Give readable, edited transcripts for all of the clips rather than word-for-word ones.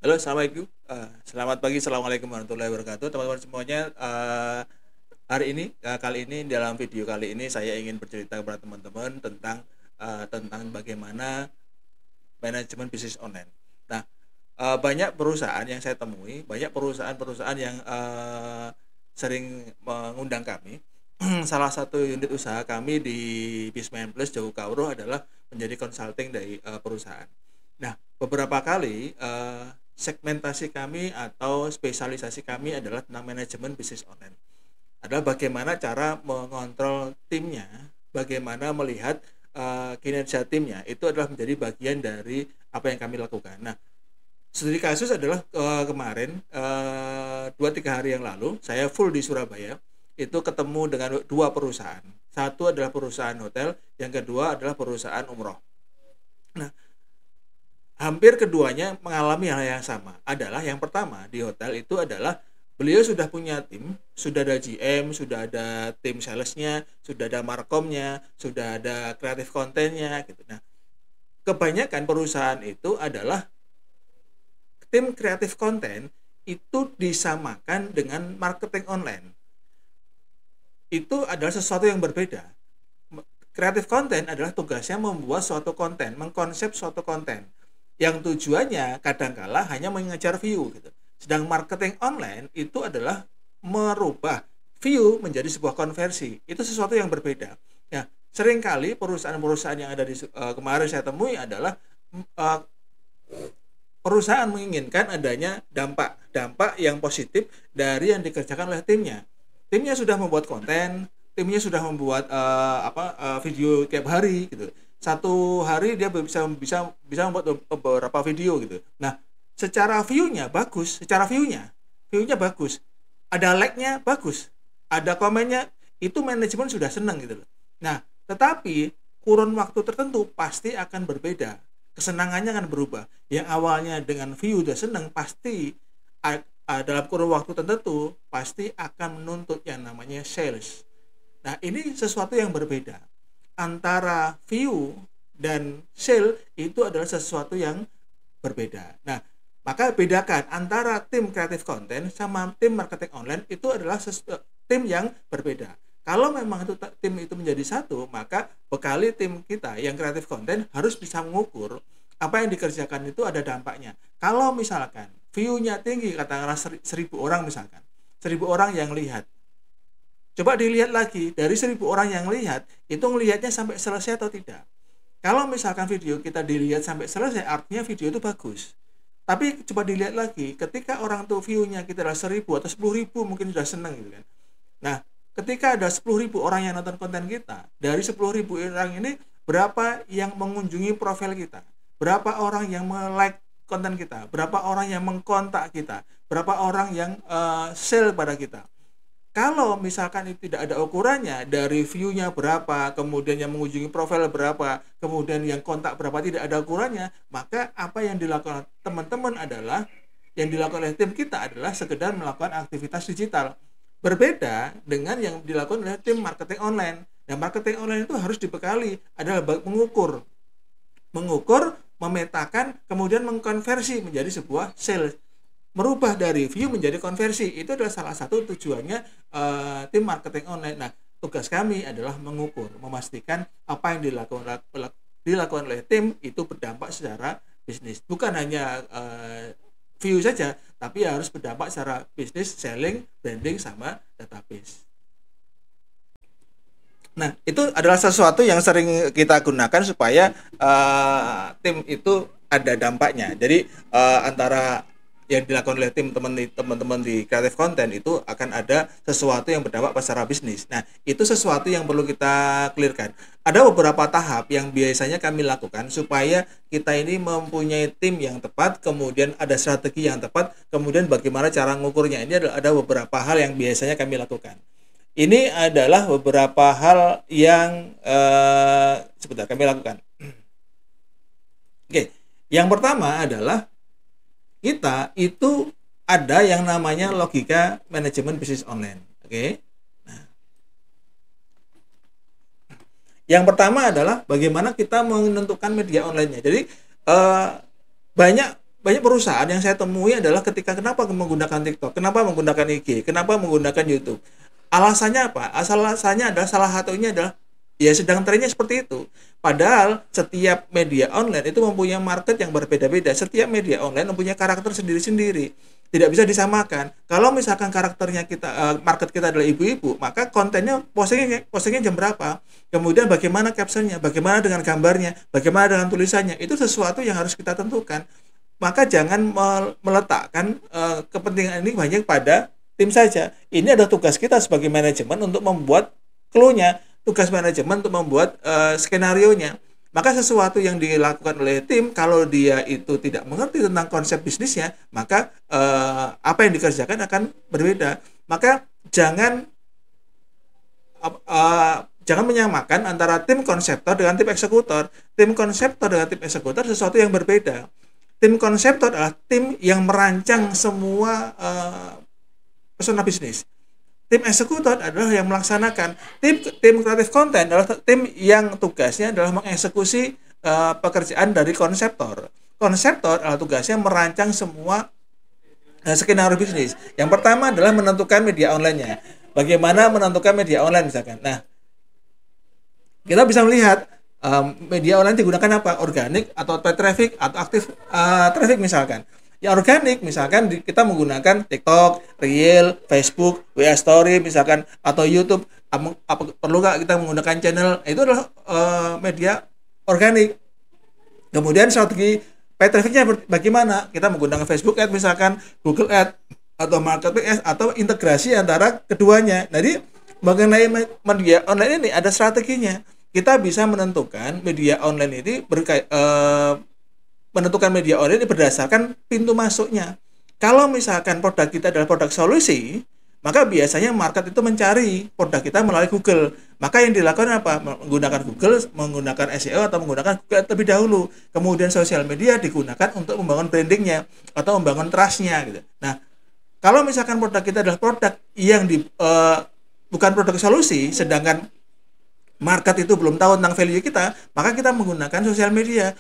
Halo, assalamualaikum. Selamat pagi, assalamualaikum warahmatullahi wabarakatuh, teman-teman semuanya. Kali ini dalam video kali ini saya ingin bercerita kepada teman-teman tentang bagaimana manajemen bisnis online. Nah, banyak perusahaan yang saya temui, banyak perusahaan-perusahaan yang sering mengundang kami. Salah satu unit usaha kami di Bisman Plus Jauh Kauro adalah menjadi consulting dari perusahaan. Nah, beberapa kali segmentasi kami atau spesialisasi kami adalah tentang manajemen bisnis online. Adalah bagaimana cara mengontrol timnya, bagaimana melihat kinerja timnya, itu adalah menjadi bagian dari apa yang kami lakukan. Nah, studi kasus adalah kemarin 2-3 hari yang lalu saya full di Surabaya, itu ketemu dengan dua perusahaan. Satu adalah perusahaan hotel, yang kedua adalah perusahaan umroh. Nah, hampir keduanya mengalami hal yang sama. Adalah yang pertama di hotel itu adalah beliau sudah punya tim, sudah ada GM, sudah ada tim salesnya, sudah ada markomnya, sudah ada kreatif kontennya gitu. Nah, kebanyakan perusahaan itu adalah tim kreatif konten itu disamakan dengan marketing online. Itu adalah sesuatu yang berbeda. Kreatif konten adalah tugasnya membuat suatu konten, mengkonsep suatu konten yang tujuannya kadangkala hanya mengejar view gitu. Sedang marketing online itu adalah merubah view menjadi sebuah konversi. Itu sesuatu yang berbeda. Ya, seringkali perusahaan-perusahaan yang ada di kemarin saya temui adalah perusahaan menginginkan adanya dampak yang positif dari yang dikerjakan oleh timnya. Timnya sudah membuat konten, timnya sudah membuat video tiap hari gitu. Satu hari dia bisa membuat beberapa video gitu. Nah, secara viewnya bagus, viewnya bagus, ada like-nya bagus, ada komennya, itu manajemen sudah senang gitu loh. Nah, tetapi kurun waktu tertentu pasti akan berbeda, kesenangannya akan berubah. Yang awalnya dengan view udah senang, pasti dalam kurun waktu tertentu pasti akan menuntut yang namanya sales. Nah, ini sesuatu yang berbeda. Antara view dan sale itu adalah sesuatu yang berbeda. Nah, maka bedakan antara tim kreatif konten sama tim marketing online, itu adalah tim yang berbeda. Kalau memang tim itu menjadi satu, maka bekali tim kita yang kreatif konten harus bisa mengukur apa yang dikerjakan itu ada dampaknya. Kalau misalkan view-nya tinggi, katakanlah 1.000 orang misalkan, 1.000 orang yang lihat, coba dilihat lagi, dari 1.000 orang yang lihat, itu ngelihatnya sampai selesai atau tidak. Kalau misalkan video kita dilihat sampai selesai, artinya video itu bagus. Tapi coba dilihat lagi, ketika orang tuh view-nya kita adalah 1.000 atau 10.000 mungkin sudah senang gitu kan. Nah, ketika ada 10.000 orang yang nonton konten kita, dari 10.000 orang ini, berapa yang mengunjungi profil kita? Berapa orang yang like konten kita? Berapa orang yang mengkontak kita? Berapa orang yang sale pada kita? Kalau misalkan itu tidak ada ukurannya, dari view-nya berapa, kemudian yang mengunjungi profil berapa, kemudian yang kontak berapa, tidak ada ukurannya, maka apa yang dilakukan teman-teman adalah, yang dilakukan oleh tim kita adalah sekedar melakukan aktivitas digital. Berbeda dengan yang dilakukan oleh tim marketing online. Dan marketing online itu harus dibekali, adalah mengukur, memetakan, kemudian mengkonversi menjadi sebuah sales. Merubah dari view menjadi konversi, itu adalah salah satu tujuannya tim marketing online. Nah, tugas kami adalah mengukur, memastikan apa yang dilakukan oleh tim itu berdampak secara bisnis, bukan hanya view saja, tapi harus berdampak secara bisnis, selling, branding, sama database. Nah, itu adalah sesuatu yang sering kita gunakan supaya tim itu ada dampaknya. Jadi antara yang dilakukan oleh tim teman-teman di kreatif konten itu akan ada sesuatu yang berdampak secara bisnis. Nah, itu sesuatu yang perlu kita clearkan. Ada beberapa tahap yang biasanya kami lakukan supaya kita ini mempunyai tim yang tepat, kemudian ada strategi yang tepat, kemudian bagaimana cara mengukurnya. Ini ada beberapa hal yang biasanya kami lakukan. Ini adalah beberapa hal yang sebentar kami lakukan. Oke, yang pertama adalah kita itu ada yang namanya logika manajemen bisnis online. Oke. Nah, yang pertama adalah bagaimana kita menentukan media online-nya. Jadi banyak banyak perusahaan yang saya temui adalah ketika kenapa menggunakan TikTok, kenapa menggunakan IG, kenapa menggunakan YouTube. Alasannya apa? Alasannya adalah salah satunya adalah ya sedang trennya seperti itu. Padahal setiap media online itu mempunyai market yang berbeda-beda. Setiap media online mempunyai karakter sendiri-sendiri. Tidak bisa disamakan. Kalau misalkan karakternya kita market kita adalah ibu-ibu, maka kontennya postingnya jam berapa? Kemudian bagaimana captionnya, bagaimana dengan gambarnya, bagaimana dengan tulisannya, itu sesuatu yang harus kita tentukan. Maka jangan meletakkan kepentingan ini banyak pada tim saja. Ini adalah tugas kita sebagai manajemen untuk membuat clue-nya, tugas manajemen untuk membuat skenario-nya. Maka sesuatu yang dilakukan oleh tim, kalau dia itu tidak mengerti tentang konsep bisnisnya, maka apa yang dikerjakan akan berbeda. Maka jangan menyamakan antara tim konseptor dengan tim eksekutor. Tim konseptor dengan tim eksekutor sesuatu yang berbeda. Tim konseptor adalah tim yang merancang semua persona bisnis. Tim eksekutor adalah yang melaksanakan. Tim kreatif konten adalah tim yang tugasnya adalah mengeksekusi pekerjaan dari konseptor. Konseptor adalah tugasnya merancang semua skenario bisnis. Yang pertama adalah menentukan media online-nya. Bagaimana menentukan media online misalkan. Nah, kita bisa melihat media online digunakan apa? Organik atau paid traffic atau aktif traffic misalkan. Ya organik misalkan kita menggunakan TikTok, Reel, Facebook, WA Story misalkan atau YouTube. Perlu nggak kita menggunakan channel? Itu adalah media organik. Kemudian strategi paid trafficnya bagaimana? Kita menggunakan Facebook Ads misalkan, Google Ads atau Marketplace atau integrasi antara keduanya. Jadi mengenai media online ini ada strateginya. Kita bisa menentukan media online ini menentukan media online ini berdasarkan pintu masuknya. Kalau misalkan produk kita adalah produk solusi, maka biasanya market itu mencari produk kita melalui Google. Maka yang dilakukan apa? Menggunakan Google, menggunakan SEO atau menggunakan Google terlebih dahulu. Kemudian sosial media digunakan untuk membangun brandingnya atau membangun trust-nya gitu. Nah, kalau misalkan produk kita adalah produk yang bukan produk solusi, sedangkan market itu belum tahu tentang value kita, maka kita menggunakan sosial media.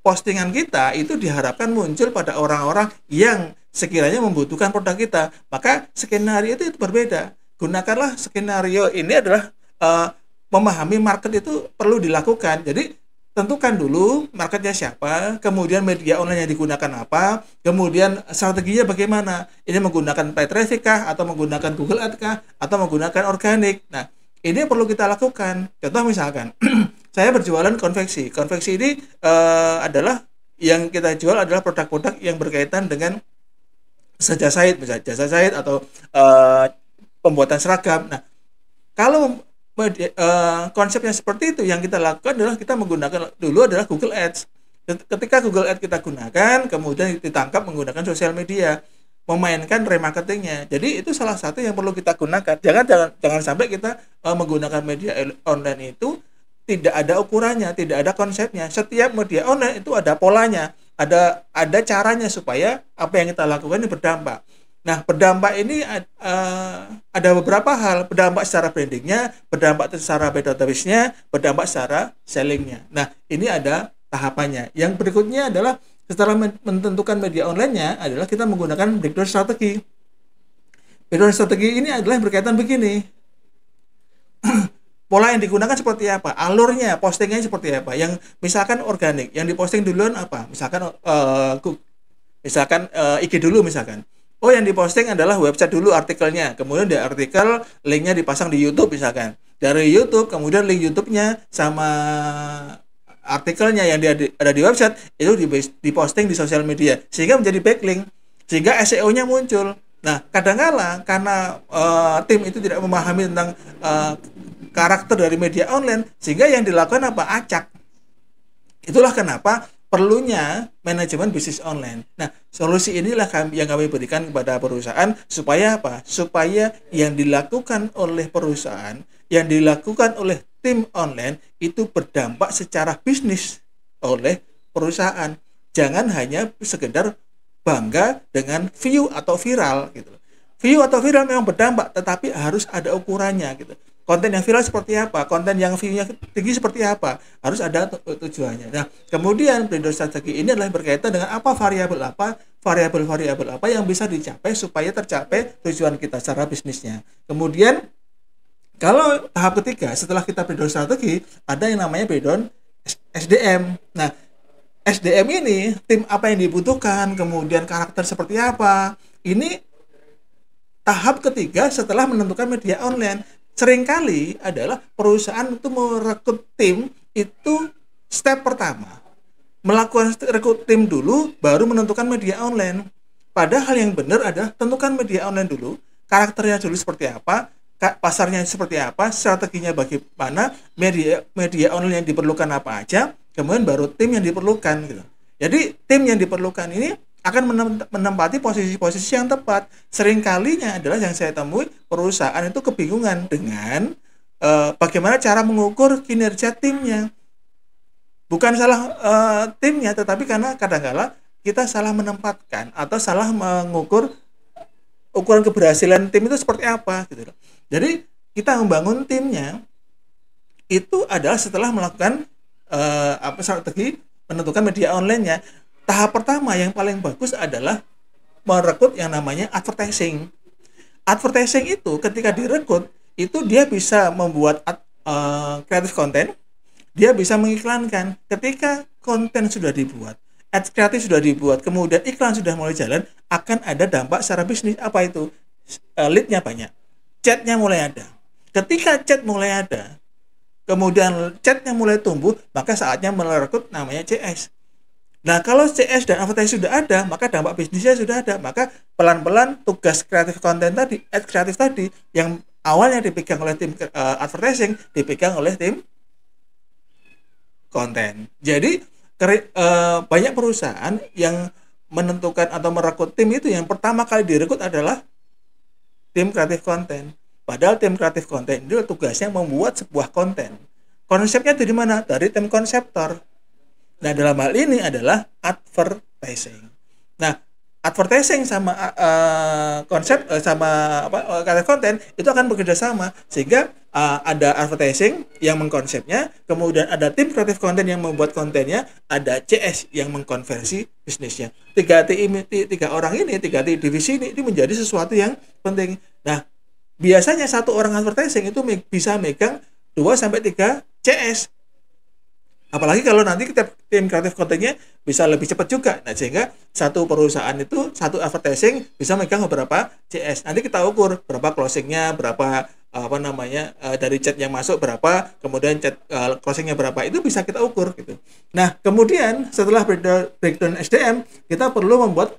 Postingan kita itu diharapkan muncul pada orang-orang yang sekiranya membutuhkan produk kita. Maka skenario itu berbeda. Gunakanlah skenario ini adalah memahami market itu perlu dilakukan. Jadi tentukan dulu marketnya siapa, kemudian media online yang digunakan apa, kemudian strateginya bagaimana. Ini menggunakan paid traffic kah, atau menggunakan Google Ads kah, atau menggunakan organik. Nah, ini yang perlu kita lakukan. Contoh misalkan, saya berjualan konveksi. Konveksi ini adalah yang kita jual adalah produk-produk yang berkaitan dengan jasa jahit, misalnya jasa jahit atau pembuatan seragam. Nah, kalau konsepnya seperti itu, yang kita lakukan adalah kita menggunakan dulu adalah Google Ads. Ketika Google Ads kita gunakan, kemudian ditangkap menggunakan sosial media, memainkan remarketingnya. Jadi itu salah satu yang perlu kita gunakan. Jangan sampai kita menggunakan media online itu tidak ada ukurannya, tidak ada konsepnya. Setiap media online itu ada polanya, ada caranya supaya apa yang kita lakukan ini berdampak. Nah, berdampak ini ada beberapa hal. Berdampak secara brandingnya, berdampak secara database-nya, berdampak secara sellingnya. Nah, ini ada tahapannya. Yang berikutnya adalah setelah menentukan media online-nya adalah kita menggunakan breakdown strategi. Breakdown strategi ini adalah yang berkaitan begini. Pola yang digunakan seperti apa? Alurnya, postingnya seperti apa? Yang misalkan organik, yang diposting duluan apa? Misalkan IG dulu misalkan. Oh, yang diposting adalah website dulu artikelnya. Kemudian di artikel linknya dipasang di YouTube misalkan. Dari YouTube kemudian link YouTube-nya sama artikelnya yang ada di website itu diposting di sosial media sehingga menjadi backlink, sehingga SEO-nya muncul. Nah, kadang-kala karena tim itu tidak memahami tentang karakter dari media online, sehingga yang dilakukan apa? Acak. Itulah kenapa perlunya manajemen bisnis online. Nah, solusi inilah yang kami berikan kepada perusahaan supaya apa? Supaya yang dilakukan oleh perusahaan, yang dilakukan oleh tim online itu berdampak secara bisnis oleh perusahaan. Jangan hanya sekedar bangga dengan view atau viral gitu. View atau viral memang berdampak, tetapi harus ada ukurannya gitu. konten yang viral seperti apa, konten yang view-nya tinggi seperti apa, harus ada tujuannya. Nah, kemudian breakdown strategi ini adalah berkaitan dengan variabel-variabel apa yang bisa dicapai supaya tercapai tujuan kita secara bisnisnya. Kemudian kalau tahap ketiga setelah kita breakdown strategi, ada yang namanya breakdown SDM. Nah, SDM ini tim apa yang dibutuhkan, kemudian karakter seperti apa. Ini tahap ketiga setelah menentukan media online. Seringkali adalah perusahaan itu merekrut tim itu step pertama. Melakukan rekrut tim dulu baru menentukan media online. Padahal yang benar adalah tentukan media online dulu, karakternya dulu seperti apa, pasarnya seperti apa, strateginya bagaimana, media online yang diperlukan apa aja, kemudian baru tim yang diperlukan gitu. Jadi tim yang diperlukan ini akan menempati posisi-posisi yang tepat. Seringkalinya adalah yang saya temui perusahaan itu kebingungan dengan bagaimana cara mengukur kinerja timnya. Bukan salah timnya, tetapi karena kadang-kala kita salah menempatkan atau salah mengukur ukuran keberhasilan tim itu seperti apa gitu. Jadi kita membangun timnya itu adalah setelah melakukan strategi menentukan media online-nya. Tahap pertama yang paling bagus adalah merekrut yang namanya advertising. Advertising itu ketika direkrut itu dia bisa membuat kreatif konten, dia bisa mengiklankan. Ketika konten sudah dibuat, ads kreatif sudah dibuat, kemudian iklan sudah mulai jalan, akan ada dampak secara bisnis. Apa itu? Lead-nya banyak, chat-nya mulai ada. Ketika chat mulai ada, kemudian chatnya mulai tumbuh, maka saatnya merekrut namanya CS. Nah, kalau CS dan advertising sudah ada, maka dampak bisnisnya sudah ada. Maka pelan-pelan tugas kreatif konten tadi, ad kreatif tadi, yang awalnya dipegang oleh tim advertising, dipegang oleh tim konten. Jadi banyak perusahaan yang menentukan atau merekrut tim itu yang pertama kali direkrut adalah tim kreatif konten. Padahal tim kreatif konten itu tugasnya membuat sebuah konten. Konsepnya dari mana? Dari tim konseptor. Nah, dalam hal ini adalah advertising. Nah, advertising sama konsep sama kreatif konten itu akan bekerja sama sehingga ada advertising yang mengkonsepnya, kemudian ada tim kreatif konten yang membuat kontennya, ada CS yang mengkonversi bisnisnya. Tiga orang ini, tiga divisi ini menjadi sesuatu yang penting. Nah, biasanya satu orang advertising itu bisa megang 2 sampai 3 CS. Apalagi kalau nanti kita tim kreatif kontennya bisa lebih cepat juga. Nah, sehingga satu perusahaan itu, satu advertising bisa megang beberapa CS. Nanti kita ukur berapa closingnya, berapa dari chat yang masuk berapa, kemudian chat closingnya berapa, itu bisa kita ukur gitu. Nah, kemudian setelah breakdown SDM, kita perlu membuat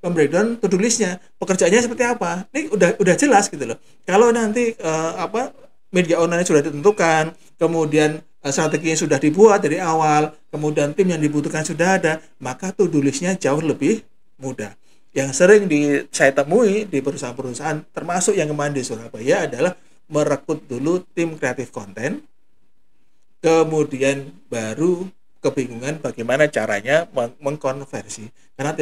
breakdown to-do list-nya. Pekerjaannya seperti apa? Ini udah jelas gitu loh. Kalau nanti media online sudah ditentukan, kemudian strateginya sudah dibuat dari awal, kemudian tim yang dibutuhkan sudah ada, maka to-do list-nya jauh lebih mudah. Yang sering saya temui di perusahaan-perusahaan, termasuk yang kemarin di Surabaya, adalah merekrut dulu tim kreatif konten, kemudian baru kebingungan bagaimana caranya mengkonversi. Karena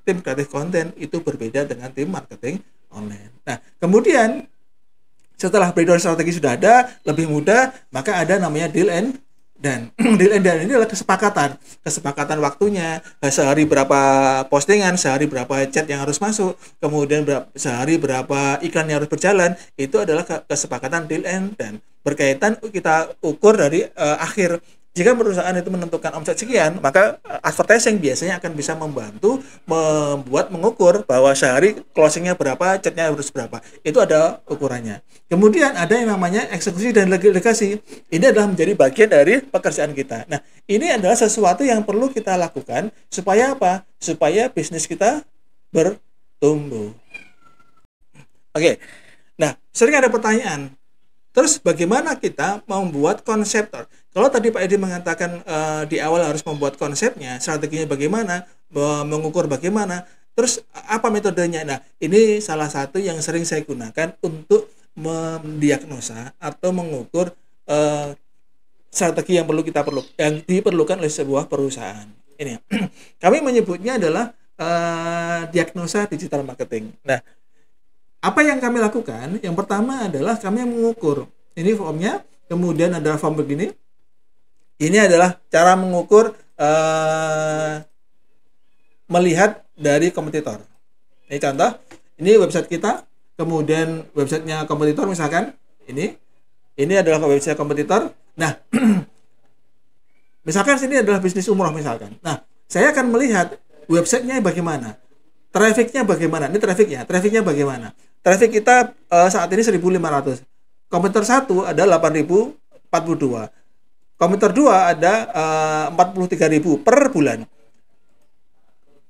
tim kreatif konten itu berbeda dengan tim marketing online. Nah, kemudian setelah breakdown strategi sudah ada, lebih mudah, maka ada namanya deal and done. Deal and done ini adalah kesepakatan waktunya, sehari berapa postingan, sehari berapa chat yang harus masuk, kemudian sehari berapa iklan yang harus berjalan. Itu adalah kesepakatan deal and done. Berkaitan kita ukur dari akhir. Jika perusahaan itu menentukan omset sekian, maka advertising biasanya akan bisa membantu mengukur bahwa sehari closingnya berapa, chatnya harus berapa. Itu ada ukurannya. Kemudian ada yang namanya eksekusi dan delegasi. Ini adalah menjadi bagian dari pekerjaan kita. Nah, ini adalah sesuatu yang perlu kita lakukan supaya apa? Supaya bisnis kita bertumbuh. Oke. Nah, sering ada pertanyaan. Terus bagaimana kita membuat konseptor? Kalau tadi Pak Edi mengatakan di awal harus membuat konsepnya, strateginya bagaimana, mengukur bagaimana, terus apa metodenya? Nah, ini salah satu yang sering saya gunakan untuk mendiagnosa atau mengukur strategi yang diperlukan oleh sebuah perusahaan. Ini kami menyebutnya adalah diagnosa digital marketing. Nah, Apa yang kami lakukan? Yang pertama adalah kami mengukur. Ini formnya, kemudian ada form begini. Ini adalah cara mengukur melihat dari kompetitor. Ini contoh, ini website kita, kemudian websitenya kompetitor misalkan, ini adalah website kompetitor. Nah, misalkan sini adalah bisnis umroh misalkan. Nah, saya akan melihat websitenya bagaimana, trafficnya bagaimana. Ini trafficnya bagaimana. Traffic kita saat ini 1.500. Kompetitor 1 ada 8.042. Kompetitor 2 ada 43.000 per bulan.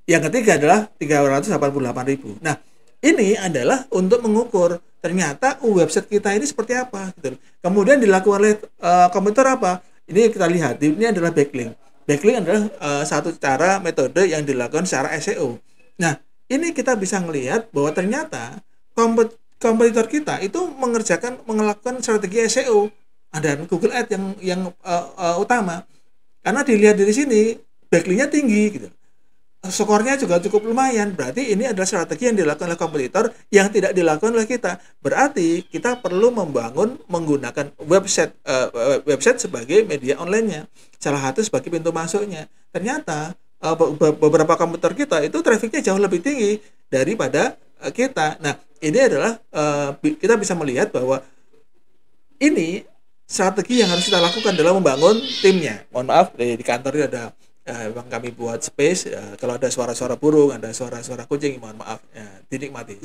Yang ketiga adalah 388.000. Nah, ini adalah untuk mengukur ternyata website kita ini seperti apa gitu. Kemudian dilakukan oleh kompetitor apa? Ini kita lihat, ini adalah backlink. Backlink adalah satu cara metode yang dilakukan secara SEO. Nah, ini kita bisa melihat bahwa ternyata kompetitor kita itu melakukan strategi SEO dan Google Ads yang utama. Karena dilihat dari sini backlinknya tinggi gitu. Skornya juga cukup lumayan. Berarti ini adalah strategi yang dilakukan oleh kompetitor yang tidak dilakukan oleh kita. Berarti kita perlu menggunakan website sebagai media online-nya. Salah satu sebagai pintu masuknya. Ternyata beberapa kompetitor kita itu trafficnya jauh lebih tinggi daripada kita. Nah, ini adalah kita bisa melihat bahwa ini strategi yang harus kita lakukan dalam membangun timnya. Mohon maaf, di kantor ini ada memang kami buat space, kalau ada suara-suara burung, ada suara-suara kucing, mohon maaf, dinikmati.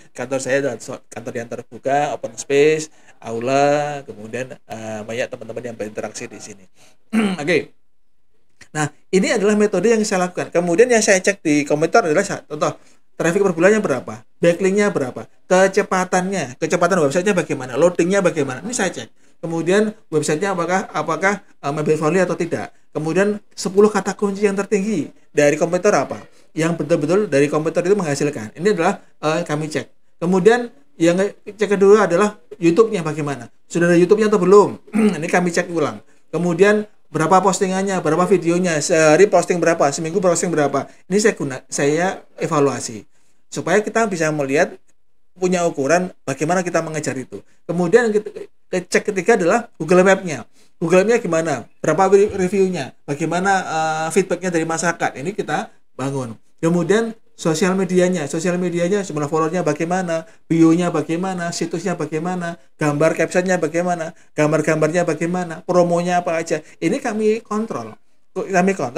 Kantor saya adalah kantor yang terbuka, open space, aula, kemudian banyak teman-teman yang berinteraksi di sini. Oke. Nah, ini adalah metode yang saya lakukan. Kemudian yang saya cek di kompetitor adalah contoh traffic per bulannya berapa, backlinknya berapa, kecepatan websitenya bagaimana, loadingnya bagaimana, ini saya cek. Kemudian websitenya apakah mobile friendly atau tidak. Kemudian 10 kata kunci yang tertinggi dari kompetitor apa, yang betul-betul dari kompetitor itu menghasilkan. Ini adalah kami cek. Kemudian yang cek kedua adalah YouTube-nya bagaimana, sudah ada YouTube-nya atau belum. Ini kami cek ulang. Kemudian berapa postingannya, berapa videonya, sehari posting berapa, seminggu posting berapa. Ini saya evaluasi supaya kita bisa melihat, punya ukuran bagaimana kita mengejar itu. Kemudian cek ketiga adalah Google Map-nya. Google Map-nya gimana? Berapa reviewnya? Bagaimana feedbacknya dari masyarakat? Ini kita bangun. Kemudian sosial medianya jumlah followernya bagaimana, bio-nya bagaimana, situsnya bagaimana, gambar captionnya bagaimana, gambar-gambarnya bagaimana, promonya apa aja. Ini kami kontrol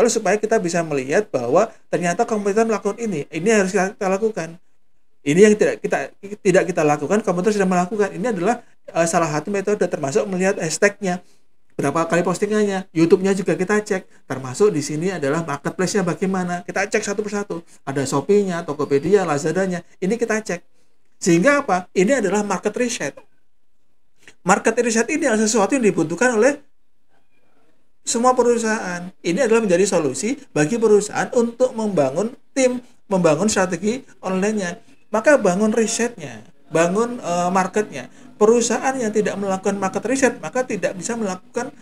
supaya kita bisa melihat bahwa ternyata kompetitor melakukan ini harus kita lakukan. Ini yang tidak kita lakukan, kompetitor sudah melakukan. Ini adalah salah satu metode, termasuk melihat hashtagnya, berapa kali postingannya, YouTube-nya juga kita cek. Termasuk di sini adalah marketplace-nya bagaimana, kita cek satu persatu. Ada Shopee-nya, Tokopedia, Lazada-nya, ini kita cek. Sehingga apa? Ini adalah market research. Market research ini adalah sesuatu yang dibutuhkan oleh semua perusahaan. Ini adalah menjadi solusi bagi perusahaan untuk membangun tim, membangun strategi online-nya. Maka bangun risetnya, bangun marketnya. Perusahaan yang tidak melakukan market research maka tidak bisa melakukan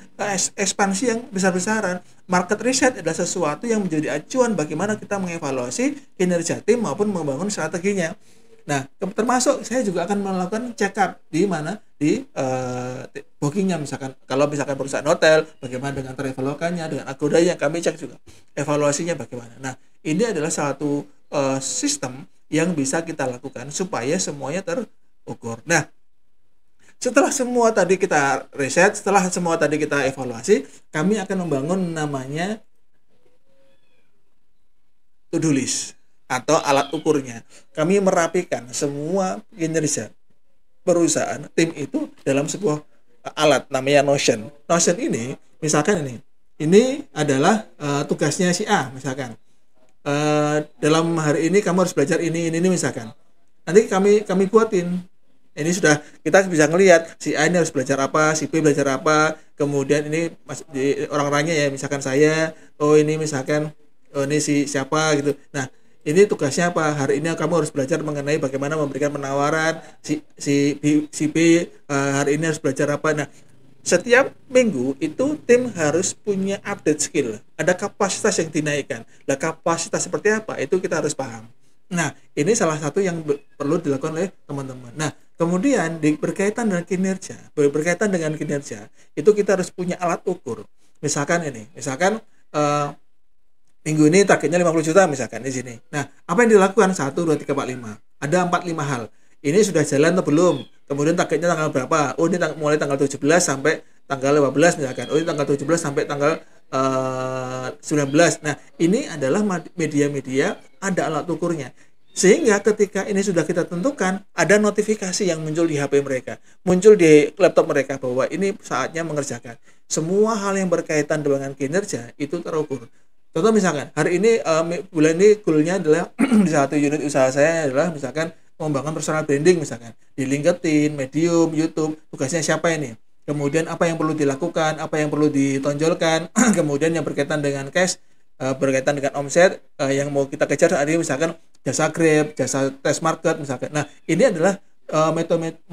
ekspansi yang besar-besaran. Market research adalah sesuatu yang menjadi acuan bagaimana kita mengevaluasi kinerja tim maupun membangun strateginya. Nah, termasuk saya juga akan melakukan check up di mana, di bookingnya, misalkan kalau misalkan perusahaan hotel, bagaimana dengan Traveloka-nya, dengan Agoda yang kami cek juga evaluasinya bagaimana. Nah, ini adalah satu sistem yang bisa kita lakukan supaya semuanya terukur. Nah, setelah semua tadi kita riset, setelah semua tadi kita evaluasi, kami akan membangun namanya to-do list atau alat ukurnya. Kami merapikan semua kinerja perusahaan, tim itu dalam sebuah alat namanya Notion. Notion ini, misalkan ini adalah tugasnya si A, misalkan. Dalam hari ini kamu harus belajar ini misalkan. Nanti kami buatin. Ini sudah kita bisa ngelihat si A ini harus belajar apa, si B belajar apa. Kemudian ini orang-orangnya ya, misalkan saya, ini misalkan ini si siapa gitu. Nah, ini tugasnya apa? Hari ini kamu harus belajar mengenai bagaimana memberikan penawaran. Si B hari ini harus belajar apa. Nah, setiap minggu itu tim harus punya update skill. Ada kapasitas yang dinaikkan. Nah, kapasitas seperti apa? Itu kita harus paham. Nah, ini salah satu yang perlu dilakukan oleh teman-teman. Nah, kemudian berkaitan dengan kinerja, itu kita harus punya alat ukur. Misalkan ini, eh, minggu ini targetnya 50 juta misalkan di sini. Nah, apa yang dilakukan? 1, 2, 3, 4, 5. Ada 45 hal. Ini sudah jalan atau belum? Kemudian targetnya tanggal berapa? Oh, ini mulai tanggal 17 sampai tanggal 15 misalkan. Oh, ini tanggal 17 sampai tanggal 19. Nah, ini adalah media-media, ada alat ukurnya. Sehingga ketika ini sudah kita tentukan, ada notifikasi yang muncul di HP mereka, muncul di laptop mereka bahwa ini saatnya mengerjakan. Semua hal yang berkaitan dengan kinerja itu terukur. Contoh misalkan, hari ini bulan ini goalnya adalah di satu unit usaha saya adalah misalkan membangun personal branding misalkan di LinkedIn, Medium, YouTube. Tugasnya siapa ini? Kemudian apa yang perlu dilakukan, apa yang perlu ditonjolkan, kemudian yang berkaitan dengan cash, berkaitan dengan omset yang mau kita kejar saat ini misalkan jasa Grab, jasa test market misalkan. Nah, ini adalah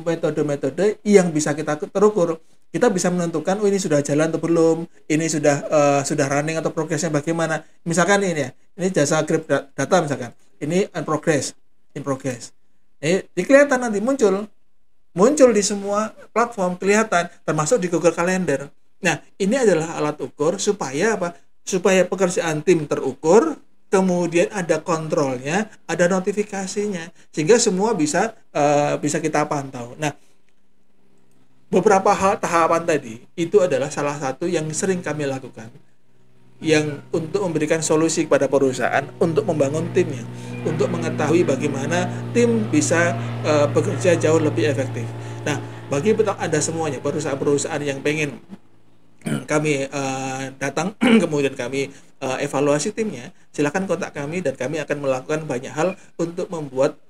metode-metode yang bisa kita terukur. Kita bisa menentukan ini sudah jalan atau belum, ini sudah running atau progresnya bagaimana. Misalkan ini ya, ini jasa Grab data misalkan, ini in progress. Ini kelihatan nanti muncul di semua platform, kelihatan termasuk di Google Calendar. Nah, ini adalah alat ukur supaya apa? Supaya pekerjaan tim terukur, kemudian ada kontrolnya, ada notifikasinya, sehingga semua bisa kita pantau. Nah, beberapa hal tahapan tadi itu adalah salah satu yang sering kami lakukan, yang untuk memberikan solusi kepada perusahaan untuk membangun timnya, untuk mengetahui bagaimana tim bisa bekerja jauh lebih efektif. Nah, bagi Anda semuanya, perusahaan-perusahaan yang pengen kami datang kemudian kami evaluasi timnya, silakan kontak kami dan kami akan melakukan banyak hal untuk membuat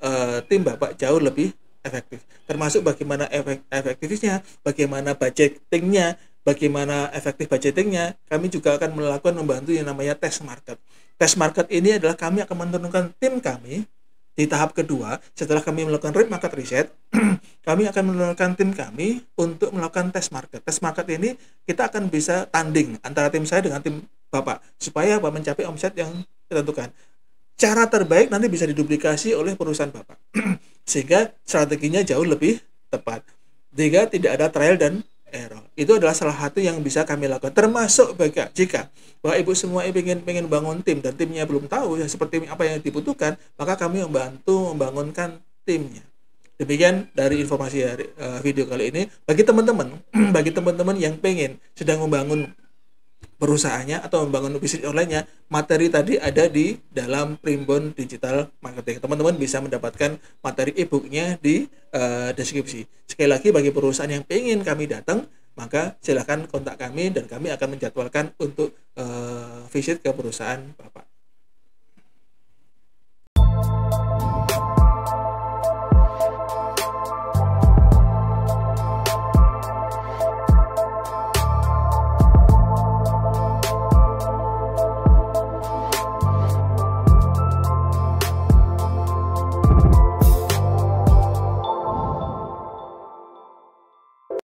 tim Bapak jauh lebih efektif, termasuk bagaimana efektifnya, bagaimana budgetingnya, bagaimana efektif budgetingnya. Kami juga akan membantu yang namanya test market. Test market ini adalah kami akan menurunkan tim kami di tahap kedua. Setelah kami melakukan market reset, kami akan menurunkan tim kami untuk melakukan test market. Test market ini kita akan bisa tanding antara tim saya dengan tim Bapak supaya Bapak mencapai omset yang ditentukan. Cara terbaik nanti bisa diduplikasi oleh perusahaan Bapak sehingga strateginya jauh lebih tepat, sehingga tidak ada trial dan error. Itu adalah salah satu yang bisa kami lakukan, termasuk jika Bapak Ibu semua pengen bangun tim dan timnya belum tahu ya seperti apa yang dibutuhkan, maka kami membantu membangunkan timnya. Demikian dari informasi dari video kali ini. Bagi teman-teman yang sedang membangun perusahaannya atau membangun bisnis online-nya, materi tadi ada di dalam Primbon Digital Marketing. Teman-teman bisa mendapatkan materi e-booknya di deskripsi. Sekali lagi, bagi perusahaan yang pengen kami datang, maka silakan kontak kami dan kami akan menjadwalkan untuk visit ke perusahaan Bapak.